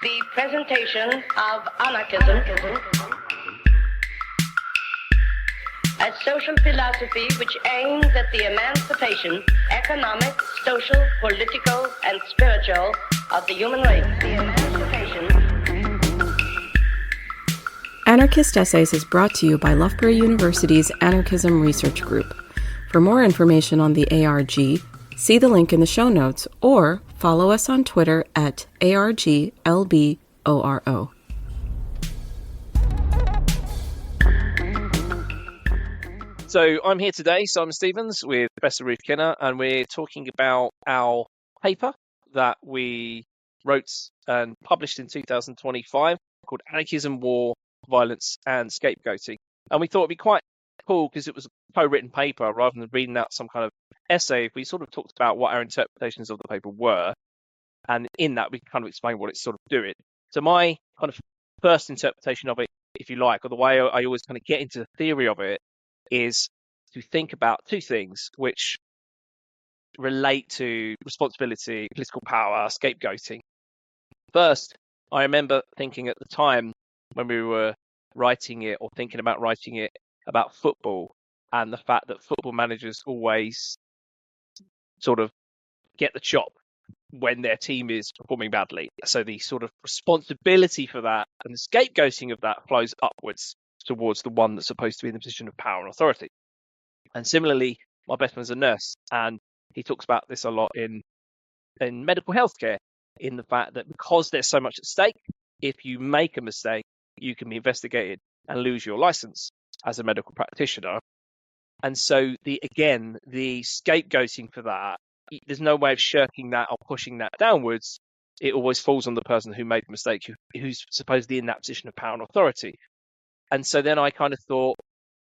The presentation of anarchism as social philosophy which aims at the emancipation, economic, social, political, and spiritual of the human race. The emancipation. Anarchist Essays is brought to you by Loughborough University's Anarchism Research Group. For more information on the ARG, see the link in the show notes or follow us on Twitter at ARGLBORO. So I'm here today, Simon Stevens, with Professor Ruth Kinna, and we're talking about our paper that we wrote and published in 2025 called Anarchism, War, Violence and Scapegoating. And we thought it'd be quite cool because it was a co-written paper rather than reading out some kind of essay. If we sort of talked about what our interpretations of the paper were, and in that we kind of explain what it's sort of doing. So my kind of first interpretation of it, if you like, or the way I always kind of get into the theory of it, is to think about two things which relate to responsibility, political power, scapegoating. First, I remember thinking at the time when we were writing it or thinking about writing it about football and the fact that football managers always sort of get the chop when their team is performing badly. So the sort of responsibility for that and the scapegoating of that flows upwards towards the one that's supposed to be in the position of power and authority. And similarly, my best friend's a nurse, and he talks about this a lot in medical healthcare, in the fact that because there's so much at stake, if you make a mistake, you can be investigated and lose your license as a medical practitioner. And so the scapegoating for that, there's no way of shirking that or pushing that downwards. It always falls on the person who made the mistake, who's supposedly in that position of power and authority. And so then I kind of thought,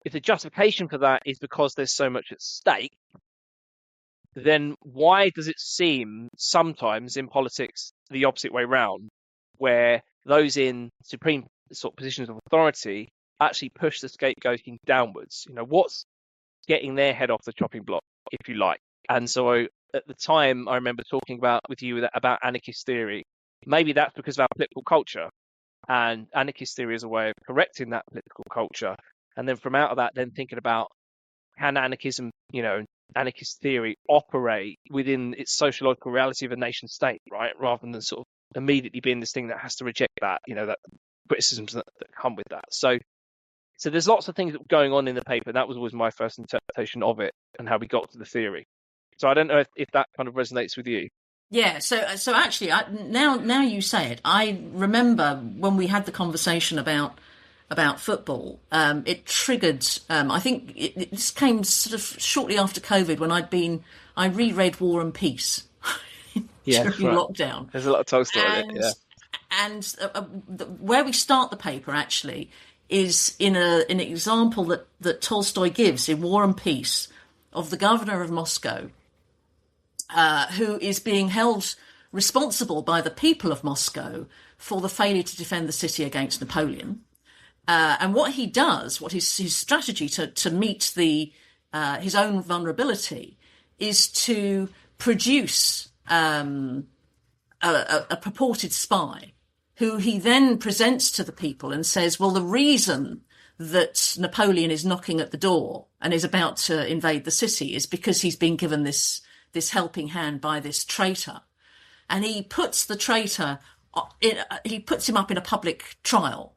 if the justification for that is because there's so much at stake, then why does it seem sometimes in politics the opposite way round, where those in supreme sort of positions of authority actually push the scapegoating downwards? You know, what's getting their head off the chopping block, if you like? And so at the time, I remember talking with you about anarchist theory. Maybe that's because of our political culture. And anarchist theory is a way of correcting that political culture. And then from out of that, then thinking about, can anarchism, anarchist theory operate within its sociological reality of a nation state, right? Rather than sort of immediately being this thing that has to reject that, that criticisms that come with that. So there's lots of things going on in the paper. That was always my first interpretation of it and how we got to the theory. So I don't know if that kind of resonates with you. Yeah, so actually, now you say it, I remember when we had the conversation about football, it triggered. I think this came sort of shortly after COVID when I reread War and Peace during lockdown. There's a lot of Tolstoy in it, yeah. And where we start the paper actually is in an example that Tolstoy gives in War and Peace of the governor of Moscow, who is being held responsible by the people of Moscow for the failure to defend the city against Napoleon. And what he does, what his strategy to meet his own vulnerability, is to produce a purported spy who he then presents to the people and says, well, the reason that Napoleon is knocking at the door and is about to invade the city is because he's been given this helping hand by this traitor. And he puts the traitor, he puts him up in a public trial.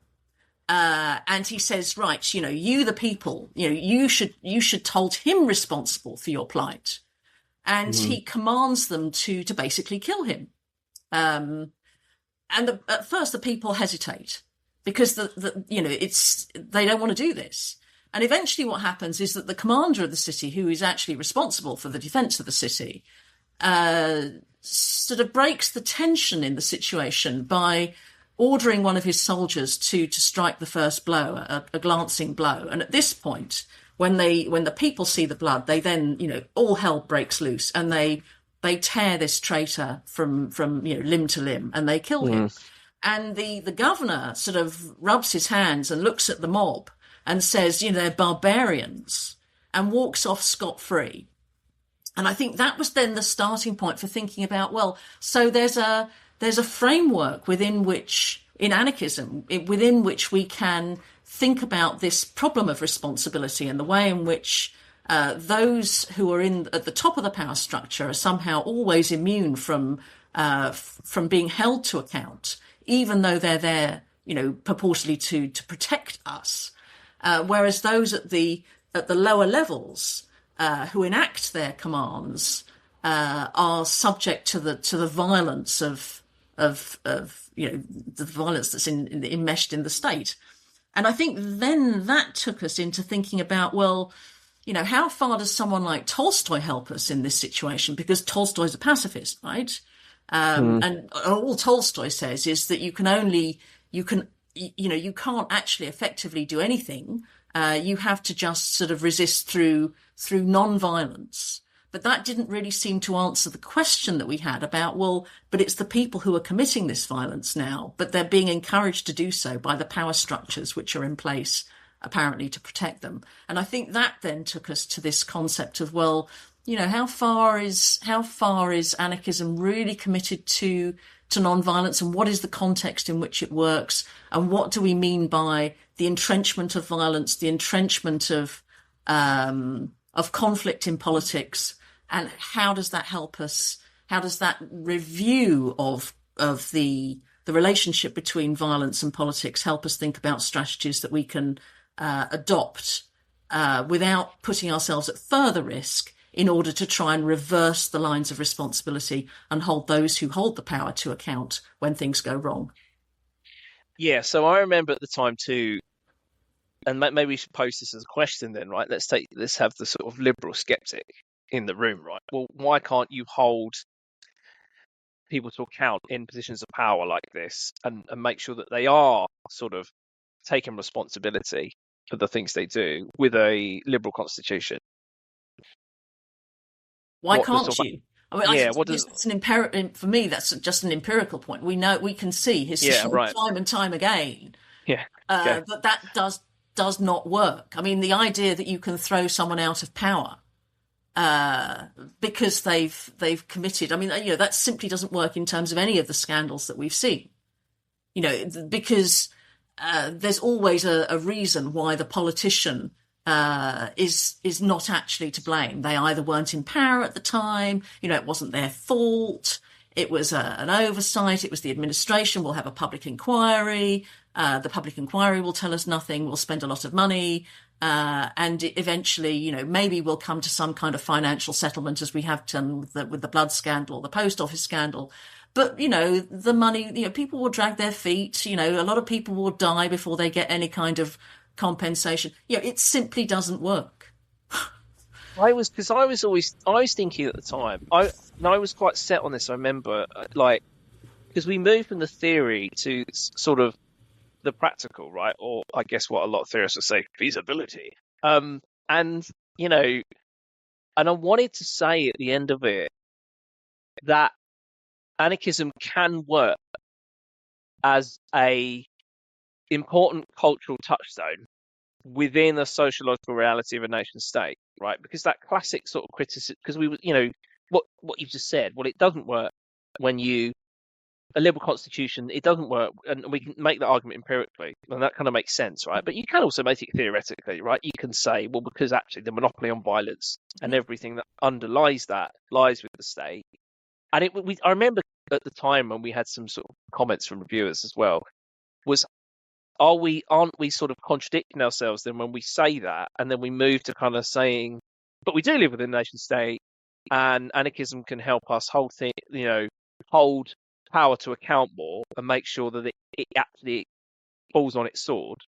And he says, right, you, the people, you should hold him responsible for your plight. And he commands them to basically kill him. At first the people hesitate because they don't want to do this. And eventually what happens is that the commander of the city, who is actually responsible for the defense of the city, sort of breaks the tension in the situation by ordering one of his soldiers to strike the first blow, a glancing blow. And at this point, when the people see the blood, they then, all hell breaks loose and they tear this traitor from limb to limb and they kill him. And the governor sort of rubs his hands and looks at the mob and says, they're barbarians, and walks off scot-free. And I think that was then the starting point for thinking about, well, so there's a there's a framework within which, in anarchism, within which we can think about this problem of responsibility and the way in which those who are at the top of the power structure are somehow always immune from being held to account, even though they're there, purportedly to protect us. Whereas those at the lower levels who enact their commands are subject to the violence of the violence that's enmeshed in the state. And I think then that took us into thinking about, well, how far does someone like Tolstoy help us in this situation? Because Tolstoy's a pacifist, right? And all Tolstoy says is that you can't actually effectively do anything. You have to just sort of resist through non-violence. But that didn't really seem to answer the question that we had about, well, but it's the people who are committing this violence now, but they're being encouraged to do so by the power structures which are in place, apparently, to protect them. And I think that then took us to this concept of, well, how far is anarchism really committed to non-violence, and what is the context in which it works, and what do we mean by the entrenchment of violence, the entrenchment of conflict in politics, and how does that help us? How does that review of the relationship between violence and politics help us think about strategies that we can adopt without putting ourselves at further risk, in order to try and reverse the lines of responsibility and hold those who hold the power to account when things go wrong? Yeah, so I remember at the time too, and maybe we should pose this as a question then, right? Let's have the sort of liberal skeptic in the room, right? Well, why can't you hold people to account in positions of power like this and make sure that they are sort of taking responsibility for the things they do with a liberal constitution? Why can't you? I mean, yeah, that's an for me, that's just an empirical point. We can see history time and time again. Yeah. Okay. But that does not work. I mean, the idea that you can throw someone out of power because they've committed, I mean, that simply doesn't work in terms of any of the scandals that we've seen. Because there's always a reason why the politician is not actually to blame. They either weren't in power at the time, it wasn't their fault, it was an oversight, it was the administration. We'll have a public inquiry, the public inquiry will tell us nothing, we'll spend a lot of money, and eventually, maybe we'll come to some kind of financial settlement, as we have done with the blood scandal, the post office scandal. But, the money, people will drag their feet, a lot of people will die before they get any kind of compensation. It simply doesn't work. I was thinking at the time, I was quite set on this. I remember, because we moved from the theory to sort of the practical, right? Or I guess what a lot of theorists would say, feasibility. And I wanted to say at the end of it that anarchism can work as a important cultural touchstone within a sociological reality of a nation state, right? Because that classic sort of criticism, because what you've just said, well, it doesn't work when a liberal constitution, it doesn't work, and we can make that argument empirically, and that kind of makes sense, right? But you can also make it theoretically, right? You can say, well, because actually the monopoly on violence and everything that underlies that lies with the state. And I remember at the time when we had some sort of comments from reviewers as well, was aren't we sort of contradicting ourselves then when we say that, and then we move to kind of saying, but we do live within a nation state, and anarchism can help us hold power to account more and make sure that it actually falls on its sword.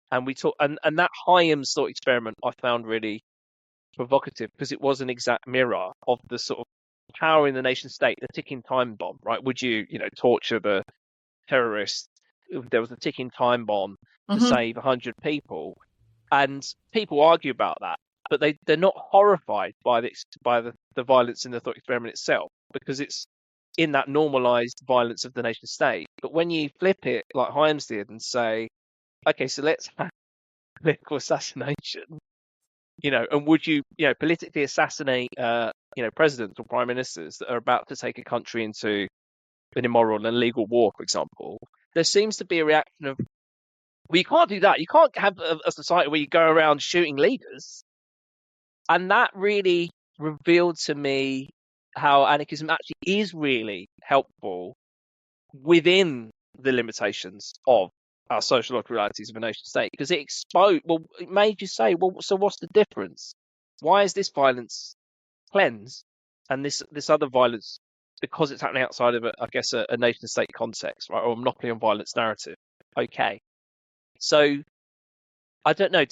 And we talk, and that Hyams thought experiment I found really provocative, because it was an exact mirror of the sort of power in the nation state, the ticking time bomb, right? Would you torture the terrorists? There was a ticking time bomb to save 100 people, and people argue about that, but they're not horrified by the violence in the thought experiment itself, because it's in that normalized violence of the nation state. But when you flip it like Hyams did and say, okay, so let's have political assassination, and would you politically assassinate presidents or prime ministers that are about to take a country into an immoral and illegal war, for example, there seems to be a reaction of, well, you can't do that. You can't have a society where you go around shooting leaders. And that really revealed to me how anarchism actually is really helpful within the limitations of our sociological realities of a nation state, because it made you say, well, so what's the difference? Why is this violence cleansed and this other violence, because it's happening outside of a nation state context, right, or a monopoly on violence narrative? Okay, so I don't know.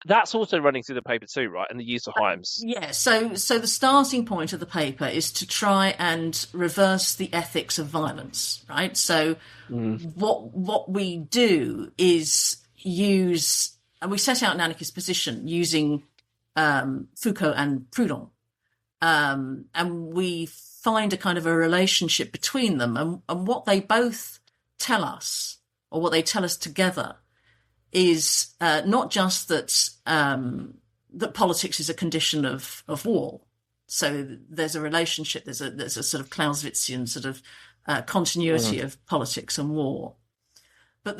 That's also running through the paper too, right? And the use of Hyams. Yeah. So the starting point of the paper is to try and reverse the ethics of violence, right? So what we do is and we set out an anarchist position using Foucault and Proudhon, and we find a kind of a relationship between them, and what they both tell us, or what they tell us together, is not just that that politics is a condition of war. So there's a relationship, there's a sort of Clausewitzian sort of continuity of politics and war, but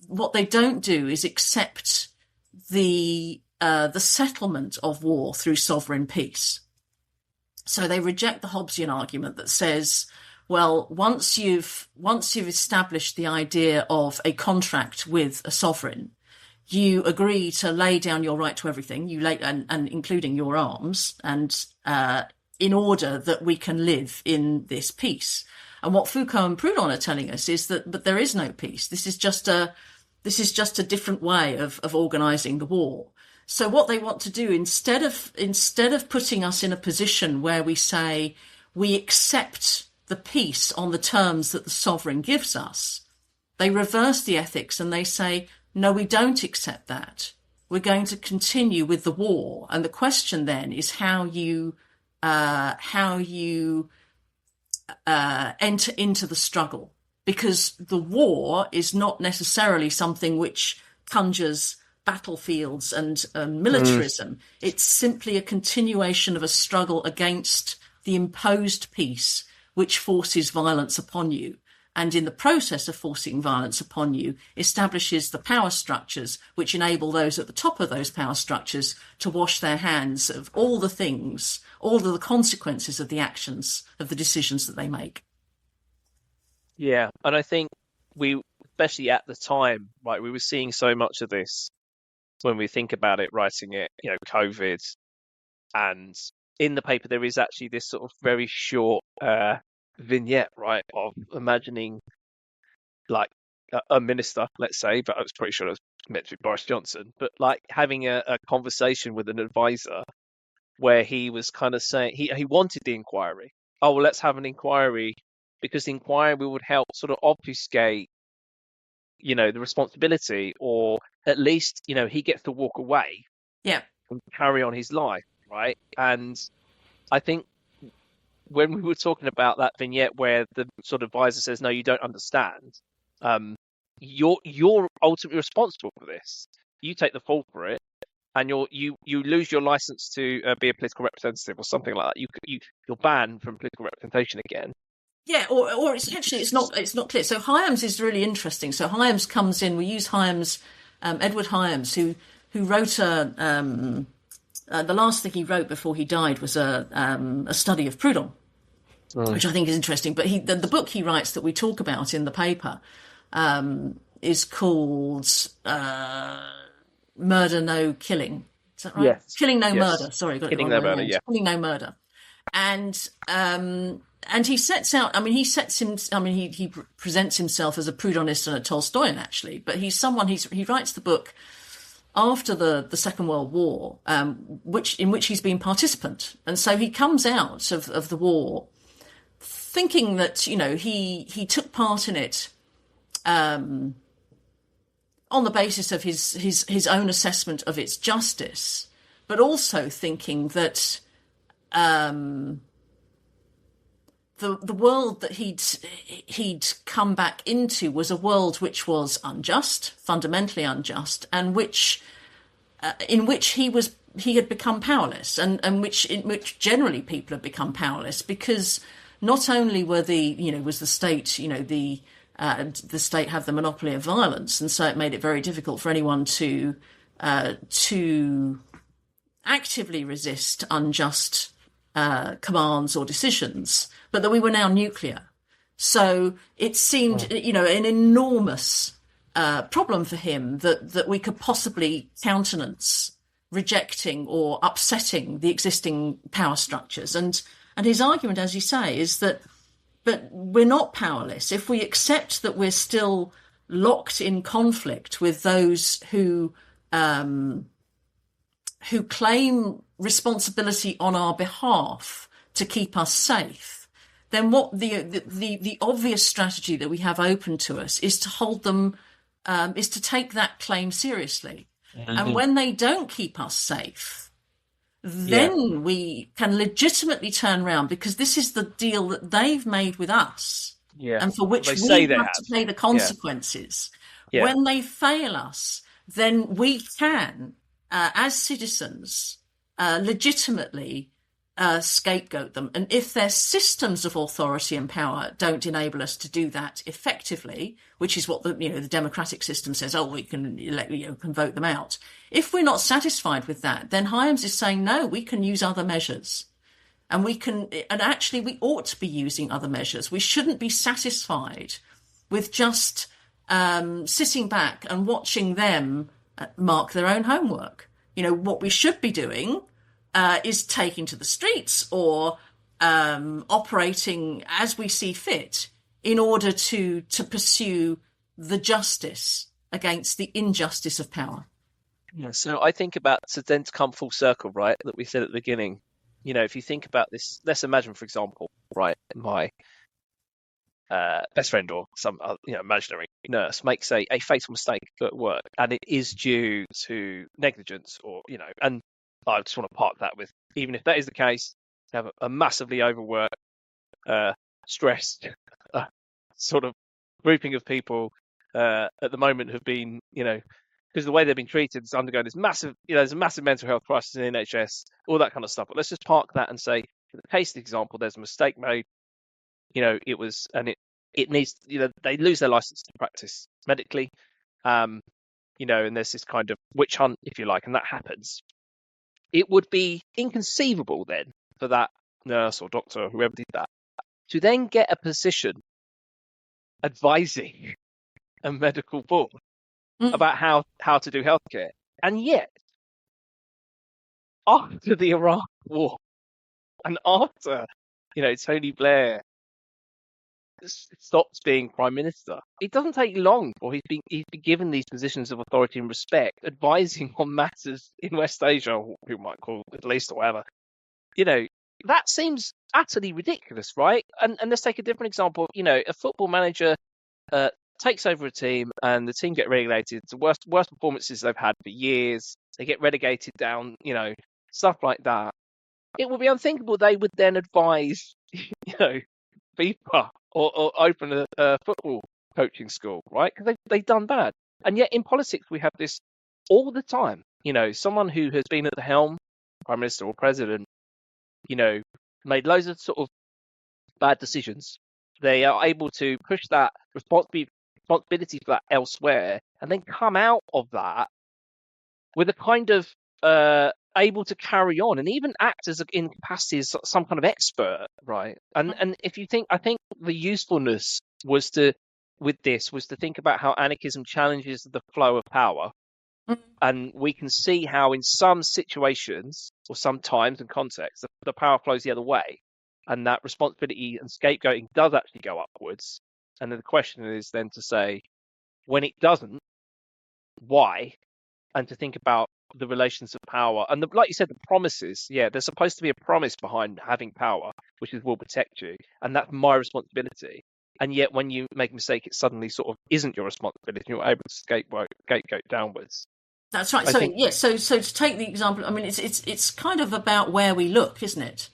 what they don't do is accept the settlement of war through sovereign peace. So they reject the Hobbesian argument that says, well, once you've established the idea of a contract with a sovereign, you agree to lay down your right to everything, and including your arms, and in order that we can live in this peace. And what Foucault and Proudhon are telling us is that there is no peace. This is just a different way of organising the war. So what they want to do, instead of putting us in a position where we say we accept the peace on the terms that the sovereign gives us, they reverse the ethics and they say, no, we don't accept that. We're going to continue with the war. And the question then is how you enter into the struggle, because the war is not necessarily something which conjures battlefields and militarism. It's simply a continuation of a struggle against the imposed peace, which forces violence upon you. And in the process of forcing violence upon you, establishes the power structures which enable those at the top of those power structures to wash their hands of all the things, all of the consequences of the actions, of the decisions that they make. Yeah, and I think especially at the time, right, we were seeing so much of this when we think about it, writing it, COVID. And in the paper, there is actually this sort of very short vignette, right, of imagining like a minister, let's say, but I was pretty sure it was meant to be Boris Johnson, but like having a conversation with an advisor where he was kind of saying he wanted the inquiry. Oh, well, let's have an inquiry, because the inquiry would help sort of obfuscate, the responsibility, or at least, he gets to walk away and carry on his life, right? And I think when we were talking about that vignette where the sort of advisor says, no, you don't understand, you're ultimately responsible for this. You take the fall for it, and you lose your license to be a political representative or something like that. You're banned from political representation again. Yeah, or it's actually it's not clear. So Hyams is really interesting. So Hyams comes in. We use Hyams, Edward Hyams, who wrote the last thing he wrote before he died was a study of Proudhon, which I think is interesting. But the book he writes that we talk about in the paper is called Murder No Killing. Is that right? Yes. Killing No Murder. Sorry, got Killing it wrong. No Murder. Yeah. Killing No Murder. And he sets out, he presents himself as a Proudhonist and a Tolstoyan, actually, but he's someone, he writes the book after the Second World War, in which he's been participant. And so he comes out of the war thinking that, he took part in it, on the basis of his own assessment of its justice, but also thinking that, the world that he'd come back into was a world which was unjust, fundamentally unjust, and in which he had become powerless, and in which generally people have become powerless because not only was the state, the state have the monopoly of violence, and so it made it very difficult for anyone to actively resist unjust commands or decisions, but that we were now nuclear. So it seemed, an enormous problem for him that we could possibly countenance rejecting or upsetting the existing power structures. And his argument, as you say, is that but we're not powerless if we accept that we're still locked in conflict with those who claim responsibility on our behalf to keep us safe. Then what the obvious strategy that we have open to us is to hold them, is to take that claim seriously. Mm-hmm. And when they don't keep us safe, then we can legitimately turn around, because this is the deal that they've made with us, and for which we have to pay the consequences. Yeah. When they fail us, then we can, as citizens, legitimately scapegoat them. And if their systems of authority and power don't enable us to do that effectively, which is what the democratic system says, we can can vote them out. If we're not satisfied with that, then Hyams is saying, no, we can use other measures. And actually we ought to be using other measures. We shouldn't be satisfied with just sitting back and watching them mark their own homework. What we should be doing is taking to the streets or operating as we see fit in order to pursue the justice against the injustice of power. Yeah, so I think about, so then to come full circle, right, that we said at the beginning, if you think about this, let's imagine, for example, right, my best friend or some imaginary nurse makes a fatal mistake at work, and it is due to negligence, or and I just want to park that with, even if that is the case, have a massively overworked, stressed sort of grouping of people at the moment have been, because the way they've been treated is undergoing this massive, there's a massive mental health crisis in the NHS, all that kind of stuff. But let's just park that and say, in the case of the example, there's a mistake made. It was, and it needs, they lose their license to practice medically, and there's this kind of witch hunt, if you like, and that happens. It would be inconceivable then for that nurse or doctor or whoever did that to then get a position advising a medical board about how to do healthcare. And yet, after the Iraq War and after, Tony Blair stops being prime minister, it doesn't take long for he's been given these positions of authority and respect, advising on matters in West Asia, or who might call Middle East or whatever. That seems utterly ridiculous, right? And let's take a different example. A football manager takes over a team, and the team get relegated. It's the worst performances they've had for years. They get relegated down, stuff like that. It would be unthinkable they would then advise, FIFA or open a football coaching school, right? Because they've done bad. And yet in politics, we have this all the time. Someone who has been at the helm, prime minister or president, made loads of sort of bad decisions. They are able to push that responsibility for that elsewhere, and then come out of that with a kind of able to carry on and even act as in capacity as some kind of expert, right? And if you think, I think the usefulness was to think about how anarchism challenges the flow of power. And we can see how in some situations or some times and contexts, the power flows the other way, and that responsibility and scapegoating does actually go upwards. And then the question is then to say, when it doesn't, why? And to think about the relations of power. And like you said, the promises, there's supposed to be a promise behind having power, which is we'll protect you. And that's my responsibility. And yet when you make a mistake, it suddenly sort of isn't your responsibility. You're able to scapegoat downwards. That's right. So to take the example, I mean, it's kind of about where we look, isn't it?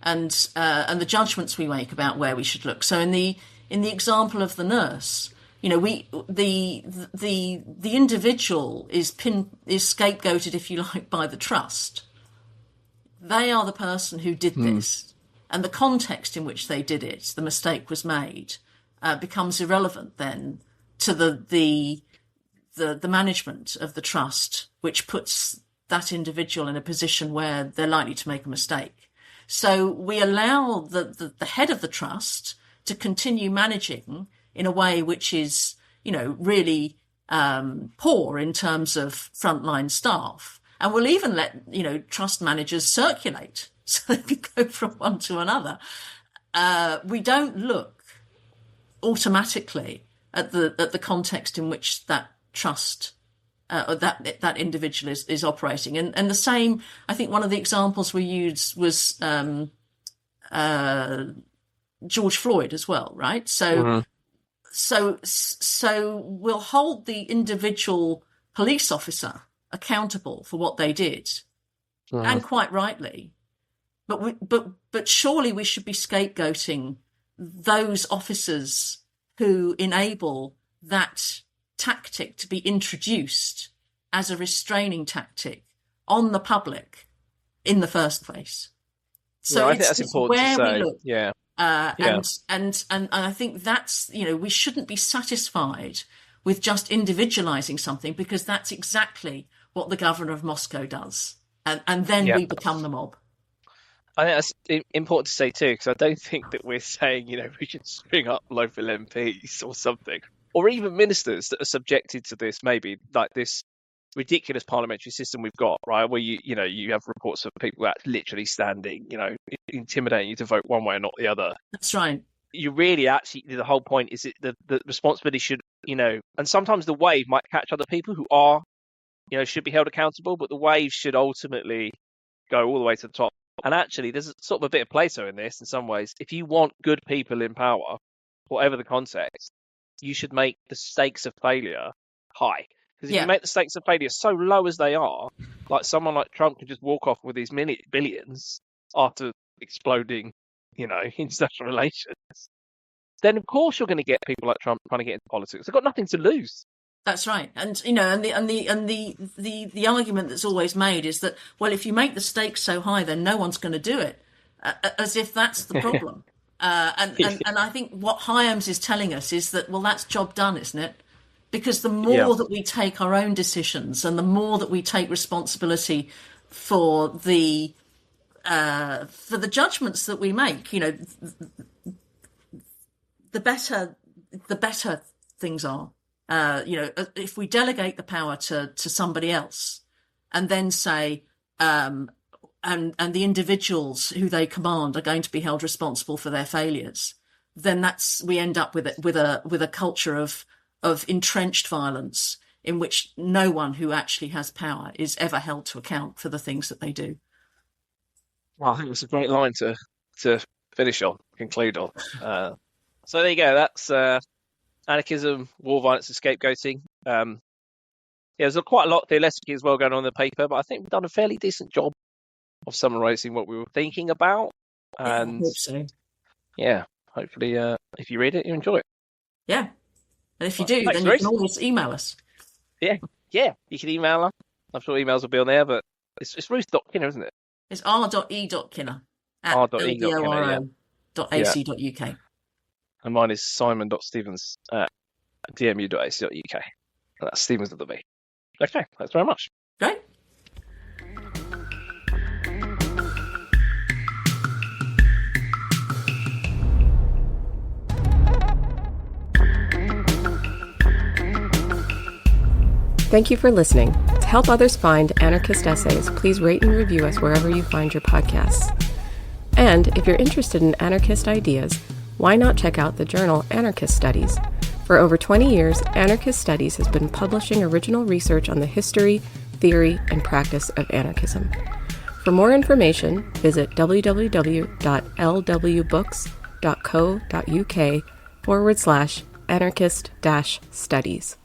And the judgments we make about where we should look. So in the example of the nurse, the individual is scapegoated, if you like, by the trust. They are the person who did this. and the context in which they did it, the mistake was made, becomes irrelevant then to the management of the trust, which puts that individual in a position where they're likely to make a mistake. So we allow the head of the trust to continue managing in a way which is, really poor in terms of frontline staff. And we'll even let, trust managers circulate so they can go from one to another. We don't look automatically at the context in which that trust that individual is operating. And the same, I think one of the examples we used was George Floyd as well, right? So we'll hold the individual police officer accountable for what they did, and quite rightly. But surely we should be scapegoating those officers who enable that tactic to be introduced as a restraining tactic on the public in the first place. So I think that's important where to say. we look. Yeah. And I think that's, we shouldn't be satisfied with just individualizing something, because that's exactly what the governor of Moscow does. And then we become the mob. I think that's important to say too, because I don't think that we're saying, we should string up local MPs or something, or even ministers that are subjected to this, maybe like this ridiculous parliamentary system we've got, right? Where you have reports of people that literally standing, intimidating you to vote one way or not the other. That's right. You really actually, the whole point is that the responsibility should, and sometimes the wave might catch other people who are, should be held accountable, but the wave should ultimately go all the way to the top. And actually, there's sort of a bit of Plato in this in some ways. If you want good people in power, whatever the context, you should make the stakes of failure high. Because if you make the stakes of failure so low as they are, like someone like Trump can just walk off with these billions after exploding, international relations, then of course you're going to get people like Trump trying to get into politics. They've got nothing to lose. That's right. And the argument that's always made is that, well, if you make the stakes so high, then no one's going to do it, as if that's the problem. And I think what Hyams is telling us is that, well, that's job done, isn't it? Because the more that we take our own decisions, and the more that we take responsibility for the judgments that we make, the better things are. If we delegate the power to somebody else, and then say, and the individuals who they command are going to be held responsible for their failures, then we end up with a culture of entrenched violence in which no one who actually has power is ever held to account for the things that they do. Well, I think it's a great line to finish on, conclude on. So there you go. That's Anarchism, War, Violence and Scapegoating. There's quite a lot theoretically as well going on in the paper, but I think we've done a fairly decent job of summarising what we were thinking about. And I hope so. Yeah, hopefully if you read it, you enjoy it. Yeah. And if you do, thanks, then you Ruth. can always email us. Yeah, you can email her. I'm sure emails will be on there, but it's Ruth.Kinna, isn't it? It's r.e.kinna at lboro.ac.uk. And mine is simon.stevens at dmu.ac.uk. And that's Stevens with the B. Okay, thanks very much. Great. Thank you for listening. To help others find anarchist essays, please rate and review us wherever you find your podcasts. And if you're interested in anarchist ideas, why not check out the journal Anarchist Studies? For over 20 years, Anarchist Studies has been publishing original research on the history, theory, and practice of anarchism. For more information, visit www.lwbooks.co.uk/anarchist-studies.